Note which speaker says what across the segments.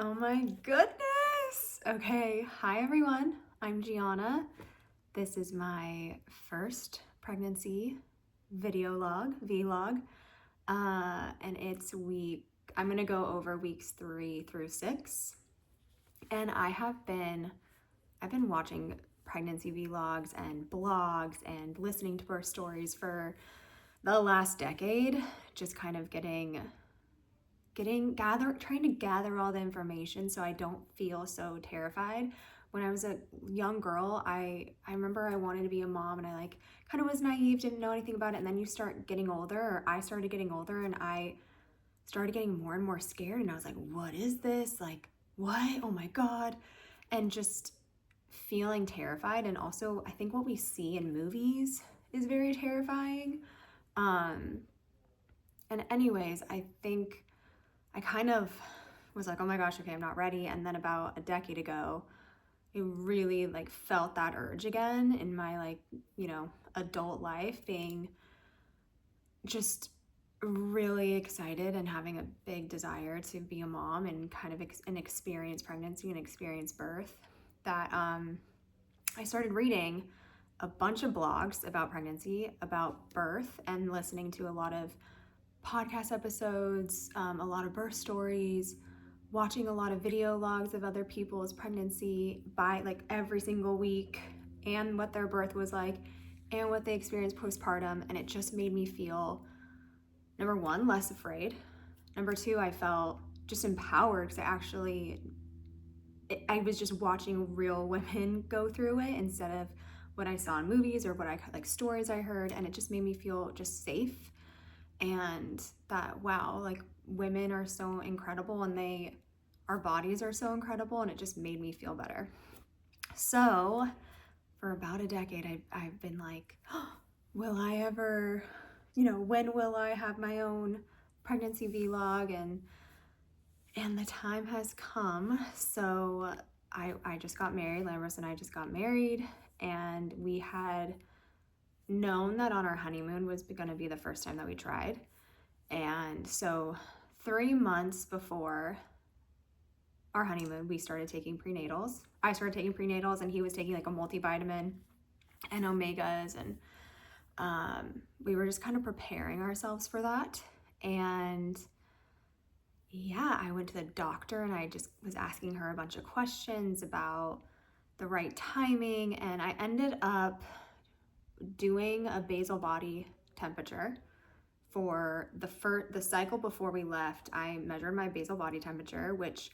Speaker 1: Oh my goodness. Okay, hi everyone. I'm Gianna. This is my first pregnancy video vlog. And I'm gonna go over weeks 3 through 6. And I've been watching pregnancy vlogs and blogs and listening to birth stories for the last decade, just kind of trying to gather all the information so I don't feel so terrified. When I was a young girl, I remember I wanted to be a mom, and I kind of was naive, didn't know anything about it. And then you start getting older, or I started getting older, and I started getting more and more scared. And I was like, what is this? Like, what? Oh my God. And just feeling terrified. And also, I think what we see in movies is very terrifying. Um, and anyways, I think I kind of was like, oh my gosh, okay, I'm not ready. And then about a decade ago, I really felt that urge again in my adult life, being just really excited and having a big desire to be a mom and kind of and experience pregnancy and experience birth. That I started reading a bunch of blogs about pregnancy, about birth, and listening to a lot of podcast episodes, a lot of birth stories, watching a lot of video logs of other people's pregnancy by every single week, and what their birth was like and what they experienced postpartum. And it just made me feel, number one, less afraid. Number two, I felt just empowered because I was just watching real women go through it instead of what I saw in movies or what stories I heard. And it just made me feel just safe, and that, wow, women are so incredible, and our bodies are so incredible, and it just made me feel better. So for about a decade, I've been like, oh, will I ever, when will I have my own pregnancy vlog? And the time has come. So I just got married. Lamros and I just got married, and we had known that on our honeymoon was going to be the first time that we tried. And so 3 months before our honeymoon, we started taking prenatals. I started taking prenatals, and he was taking a multivitamin and omegas, and we were just kind of preparing ourselves for that. And yeah, I went to the doctor, and I just was asking her a bunch of questions about the right timing, and I ended up doing a basal body temperature for the cycle before we left. I measured my basal body temperature, which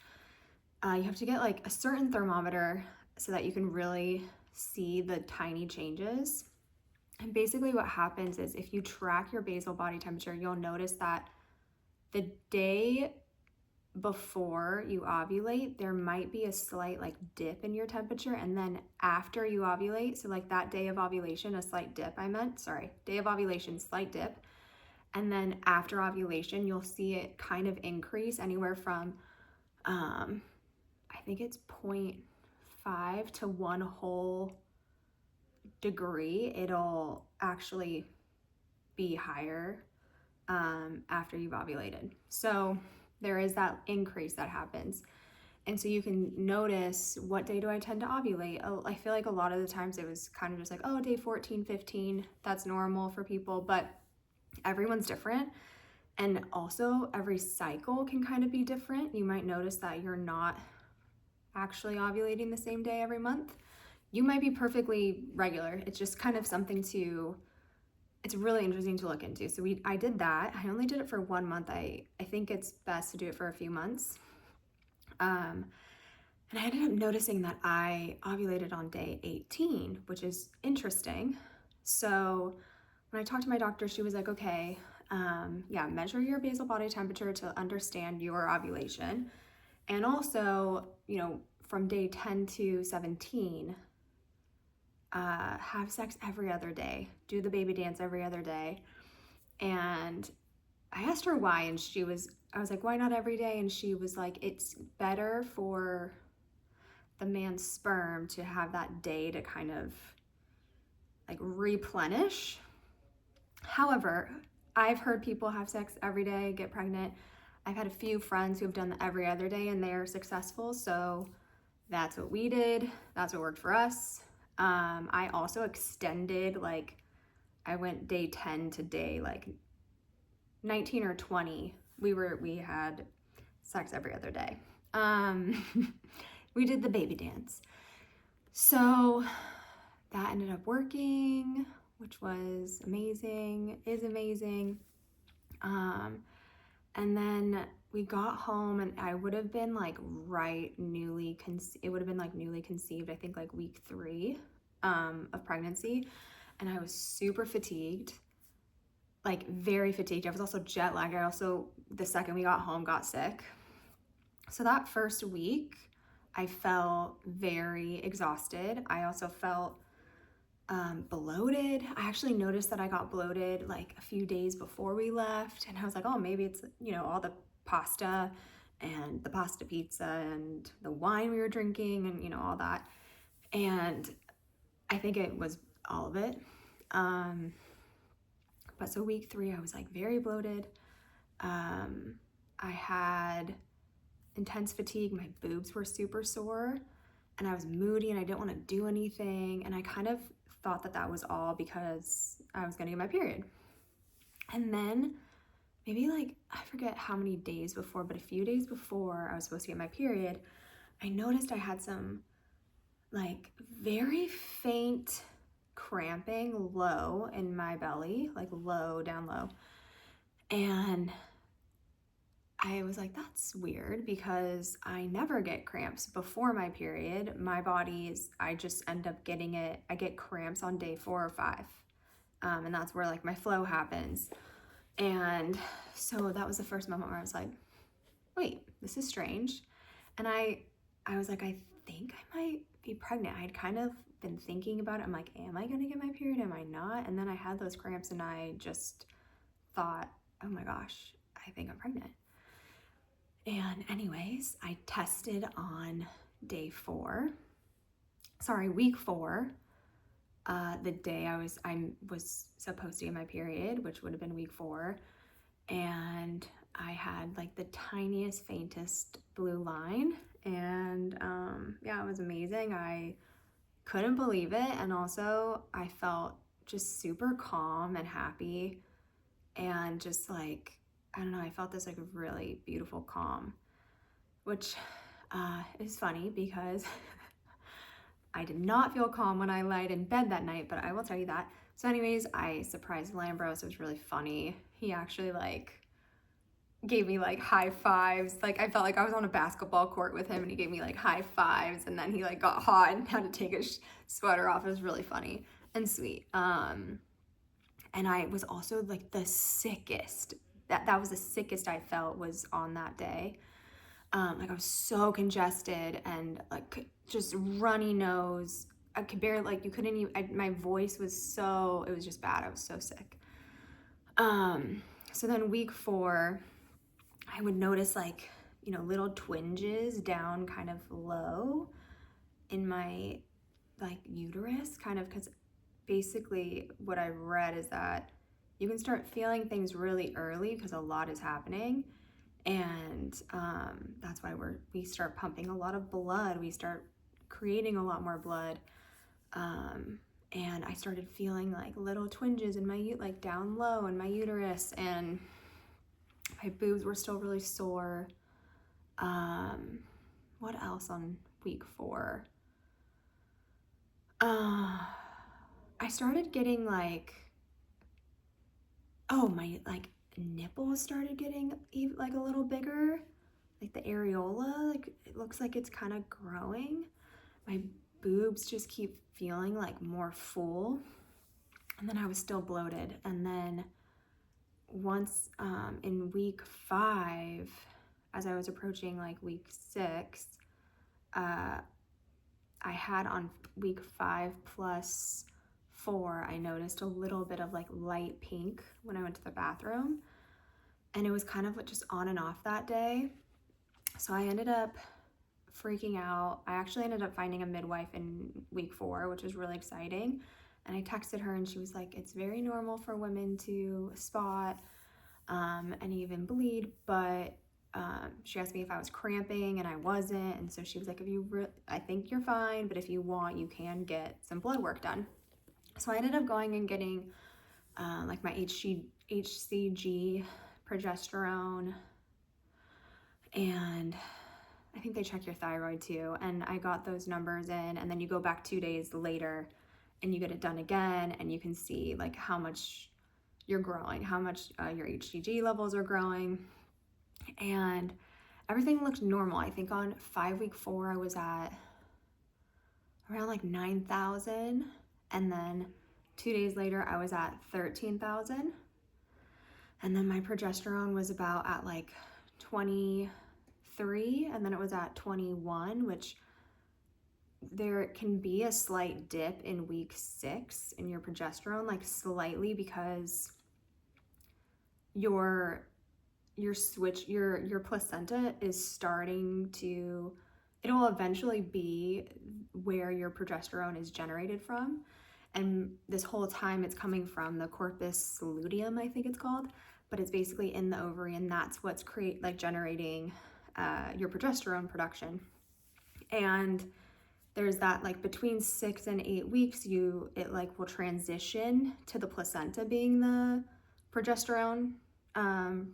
Speaker 1: you have to get a certain thermometer so that you can really see the tiny changes. And basically what happens is, if you track your basal body temperature, you'll notice that the day before you ovulate, there might be a slight dip in your temperature, and then after you ovulate, so that day of ovulation, day of ovulation, slight dip, and then after ovulation, you'll see it kind of increase anywhere from I think it's 0.5 to 1 whole degree. It'll actually be higher after you've ovulated. So there is that increase that happens. And so you can notice, what day do I tend to ovulate? I feel like a lot of the times it was kind of just day 14, 15, that's normal for people, but everyone's different. And also every cycle can kind of be different. You might notice that you're not actually ovulating the same day every month. You might be perfectly regular. It's just kind of something it's really interesting to look into. So I did that. I only did it for 1 month. I think it's best to do it for a few months. And I ended up noticing that I ovulated on day 18, which is interesting. So when I talked to my doctor, she was like, okay, measure your basal body temperature to understand your ovulation. And also, from day 10 to 17, have sex every other day, do the baby dance every other day. And I asked her why, and I was like, why not every day? And she was like, it's better for the man's sperm to have that day to kind of replenish. However, I've heard people have sex every day, get pregnant. I've had a few friends who have done the every other day and they're successful. So that's what we did. That's what worked for us. I also extended, like, I went day 10 to day like 19 or 20. We had sex every other day. We did the baby dance. So that ended up working, which was amazing, is amazing. And then we got home and I would have been like it would have been like newly conceived, I think like week 3 of pregnancy. And I was super fatigued, like very fatigued. I was also jet lagged. I also, the second we got home, got sick. So that first week, I felt very exhausted. I also felt bloated. I actually noticed that I got bloated like a few days before we left, and I was like, oh, maybe it's, all the pasta and the pasta pizza and the wine we were drinking and, all that. And I think it was all of it. But so week 3, I was like very bloated. I had intense fatigue. My boobs were super sore and I was moody and I didn't want to do anything. And I kind of thought that that was all because I was going to get my period. And then maybe like, I forget how many days before, but a few days before I was supposed to get my period, I noticed I had some like very faint cramping low in my belly, like low, down low. And I was like, that's weird because I never get cramps before my period. I just end up getting it. I get cramps on day 4 or 5. And that's where like my flow happens. And so that was the first moment where I was like, wait, this is strange. And I was like, I think I might be pregnant. I had kind of been thinking about it. I'm like, am I going to get my period? Am I not? And then I had those cramps and I just thought, oh my gosh, I think I'm pregnant. And anyways, I tested on week 4, the day I was supposed to get my period, which would have been week 4. And I had like the tiniest, faintest blue line. And yeah, it was amazing. I couldn't believe it. And also I felt just super calm and happy and just like, I don't know, I felt this like really beautiful calm, which is funny because I did not feel calm when I laid in bed that night, but I will tell you that. So anyways, I surprised Lambros. It was really funny. He actually like gave me like high fives. Like I felt like I was on a basketball court with him and he gave me like high fives, and then he like got hot and had to take his sweater off. It was really funny and sweet. And I was also like the sickest. That was the sickest I felt was on that day. Like I was so congested and like just runny nose. I could barely, like you couldn't even, my voice was so, it was just bad. I was so sick. So then week 4, I would notice like, little twinges down kind of low in my like uterus, kind of, because basically what I read is that you can start feeling things really early because a lot is happening. And that's why we start pumping a lot of blood. We start creating a lot more blood. And I started feeling like little twinges in my, like down low in my uterus, and my boobs were still really sore. What else on week 4? I started getting like, my like nipples started getting like a little bigger, like the areola, like it looks like it's kind of growing. My boobs just keep feeling like more full, and then I was still bloated. And then once in week 5, as I was approaching like week 6, I had on week 5 plus 4, I noticed a little bit of like light pink when I went to the bathroom, and it was kind of just on and off that day. So I ended up freaking out. I actually ended up finding a midwife in week 4, which was really exciting. And I texted her and she was like, it's very normal for women to spot and even bleed, but she asked me if I was cramping, and I wasn't. And so she was like, I think you're fine, but if you want, you can get some blood work done. So I ended up going and getting like my HCG, progesterone, and I think they check your thyroid too. And I got those numbers in, and then you go back 2 days later and you get it done again, and you can see like how much you're growing, how much your HCG levels are growing, and everything looked normal. I think on 5-week 4, I was at around like 9,000, and then 2 days later, I was at 13,000, and then my progesterone was about at like 23, and then it was at 21, which there can be a slight dip in week 6 in your progesterone, like slightly, because your placenta is starting to, it'll eventually be where your progesterone is generated from. And this whole time it's coming from the corpus luteum, I think it's called, but it's basically in the ovary, and that's what's generating your progesterone production. And there's that, like between 6 and 8 weeks, it like will transition to the placenta being the progesterone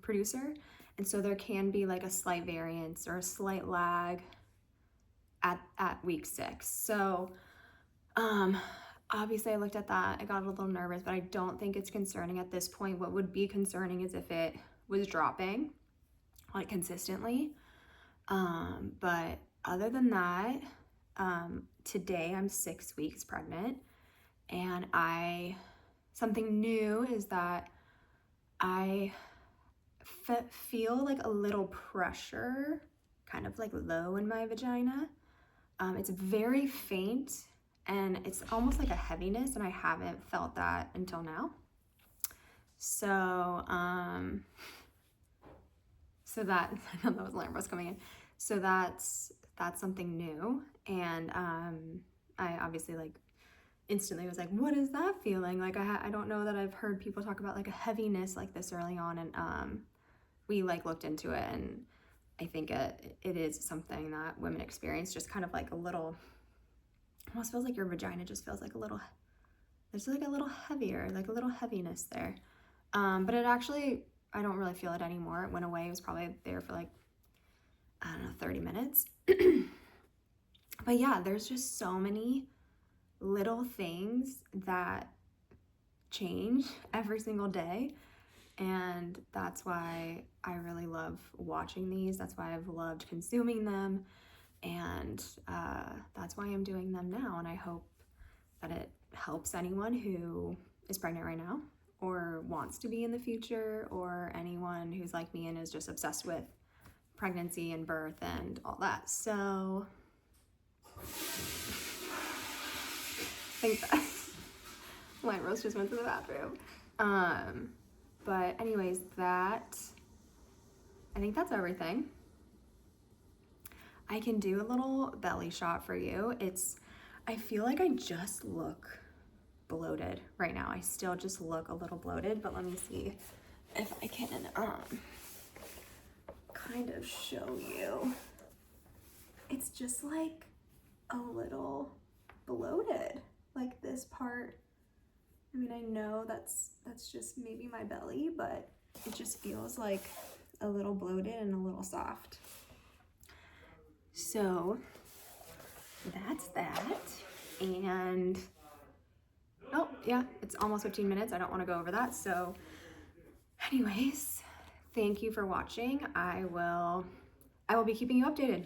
Speaker 1: producer. And so there can be like a slight variance or a slight lag at week 6. So obviously I looked at that, I got a little nervous, but I don't think it's concerning at this point. What would be concerning is if it was dropping like consistently. But other than that, today I'm 6 weeks pregnant, and something new is that I feel like a little pressure, kind of like low in my vagina. It's very faint, and it's almost like a heaviness, and I haven't felt that until now. So, so that, I know that was alarm bells coming in. So that's something new. And I obviously like instantly was like, what is that feeling? Like I don't know that I've heard people talk about like a heaviness like this early on. And we like looked into it, and I think it is something that women experience, just kind of like a little, almost feels like your vagina just feels like a little, there's like a little heavier, like a little heaviness there. But it actually, I don't really feel it anymore. It went away. It was probably there for like, I don't know, 30 minutes. But yeah, there's just so many little things that change every single day. And that's why I really love watching these. That's why I've loved consuming them. And that's why I'm doing them now. And I hope that it helps anyone who is pregnant right now or wants to be in the future, or anyone who's like me and is just obsessed with pregnancy and birth and all that. So I think that Light Rose just went to the bathroom. But anyways, I think that's everything. I can do a little belly shot for you. I feel like I just look bloated right now. I still just look a little bloated, but let me see if I can kind of show you. It's just like a little bloated, like this part. I mean, I know that's just maybe my belly, but it just feels like a little bloated and a little soft. So that's that. And oh yeah, it's almost 15 minutes. I don't want to go over that. So anyways, thank you for watching. I will be keeping you updated.